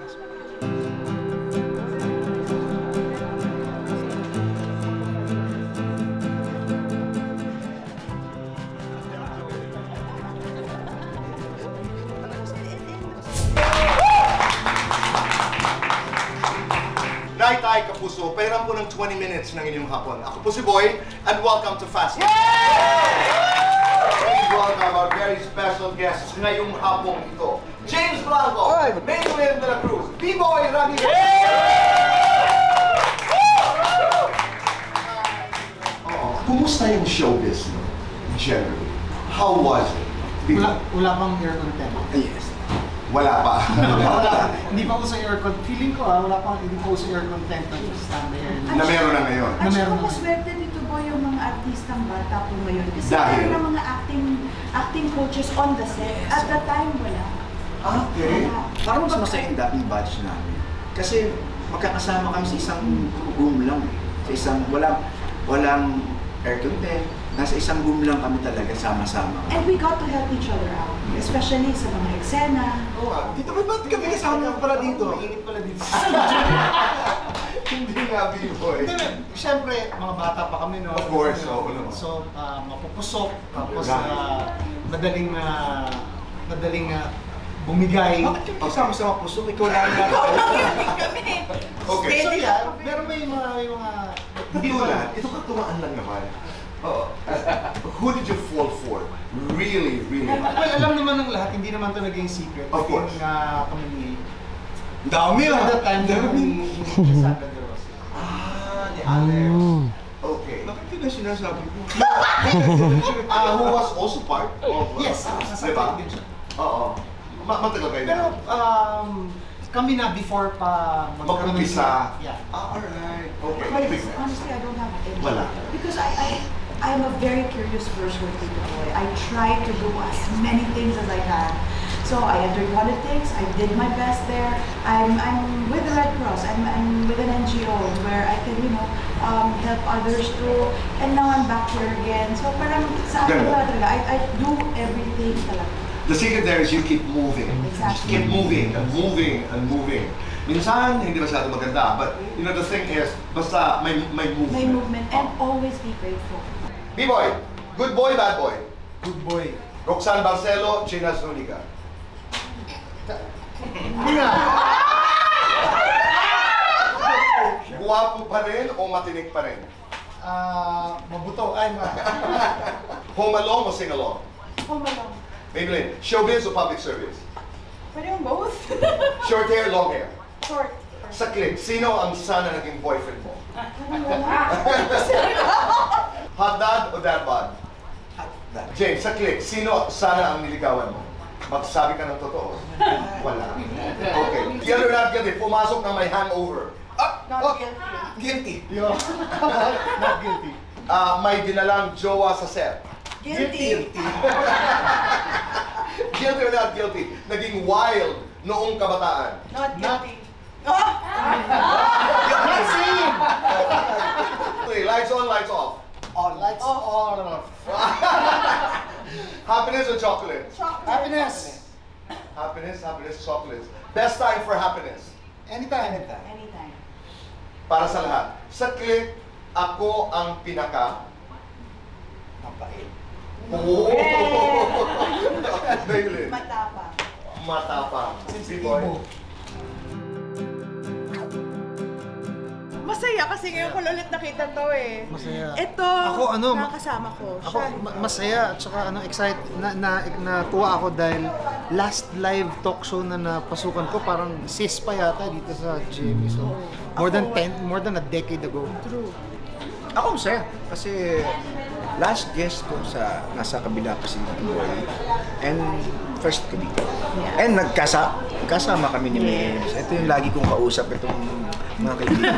Night Eye Kapuso, pairan po ng 20 minutes ng inyong hapon. Ako po si Boy, and welcome to Fast. Please welcome our very special guests ngayong hapon ito. James Blanco, Maylin de la Cruz, B-Boy Ramirez. Kumusta yung showbiz, no? Generally? How was it? Wala pang air content. Yes. Wala pa. Hindi pa uso air content. Feeling ko hindi pa uso air content ng standard air. Na meron na ngayon. At saka maswerte dito po yung mga artistang bata po ngayon. Kasi meron na mga acting coaches on the set. At the time, wala. Okay. Parang mas masaya yung dating batch namin. Kasi magkakasama kami sa isang room lang. Sa isang walang air content. Nasa isang room lang kami talaga, sama-sama. And we got to help each other out. Especially sa mga eksena. Dito ba't kami kasama pala dito? Mainit pala dito. Hindi nga, B-Boy. Siyempre, mga bata pa kami, no? Of course, oo. So, mapupusok, tapos madaling bumigay. Bakit yung kasama sa mapusok? Ikaw lang nga. Okay. So yeah, pero may mga Hindi wala. Ito katuwaan lang naman. Who did you fall for? Really, really? Well, alam naman ng lahat, hindi naman ito naging secret. Of course. Kami ni... Dami At that time, ni Sandra De Rossi. Ni Alex. Okay. Bakit yun na sinasabi ko? Who was also part of... Yes, diba? din siya. Oo. Matagal kayo na. Pero kami na before pa mag-umpisa. Yeah. Alright. Okay. Honestly, I don't have any. Wala. Because I'm a very curious person with Tito Boy. I try to do as many things as I can. So I entered politics. I did my best there. I'm with the Red Cross. I'm with an NGO where I can, help others too. And now I'm back here again. So parang sa akin talaga, I do everything talaga. The secret there is you keep moving. Exactly. Just keep moving and moving and moving. Minsan, hindi masyado maganda, but the thing is, basta may movement. May movement and always be grateful. B-Boy, good boy, bad boy. Good boy. Roxanne Barcelo, Gina Zuniga. Hindi nga. Guwapo pa rin o matinik pa rin? Mabuto. Home alone o sing along? Home alone. Maybelline, showbiz o public service? Pwede yung both. Short hair, long hair? Short. Sa clip, sino ang sana naging boyfriend mo? Hot dad o dad bod? James, sa clip, sino sana ang niligawan mo? Magsabi ka ng totoo? Wala. Okay. Guilty or not guilty, pumasok na may hangover. Not guilty. Guilty. Not guilty. May dinalang jowa sa set. Guilty. Guilty or not guilty? Naging wild noong kabataan. Not guilty. Okay, lights on, lights off. On. Lights on. Happiness or chocolate? Happiness. Happiness, chocolates. Best time for happiness? Anytime. Anytime. Para sa lahat. Sa clip, ako ang pinaka... Mapait. Oh! Maylin. Matapang. Matapang. Sensitibo. Masaya kasi ngayon ko ulit nakita to eh. Masaya. Ito, Ako, nakakasama ko. Ako, masaya at saka excited, natuwa ako dahil last live talk show na napasukan ko, parang sis pa yata dito sa GMA. So, more than a decade ago. True. Ako masaya kasi last guest ko nasa kabila pa si Boy and first ko dito. And nagkasama kami ni Mims. Ito yung lagi kong kausap itong mga kaibigan.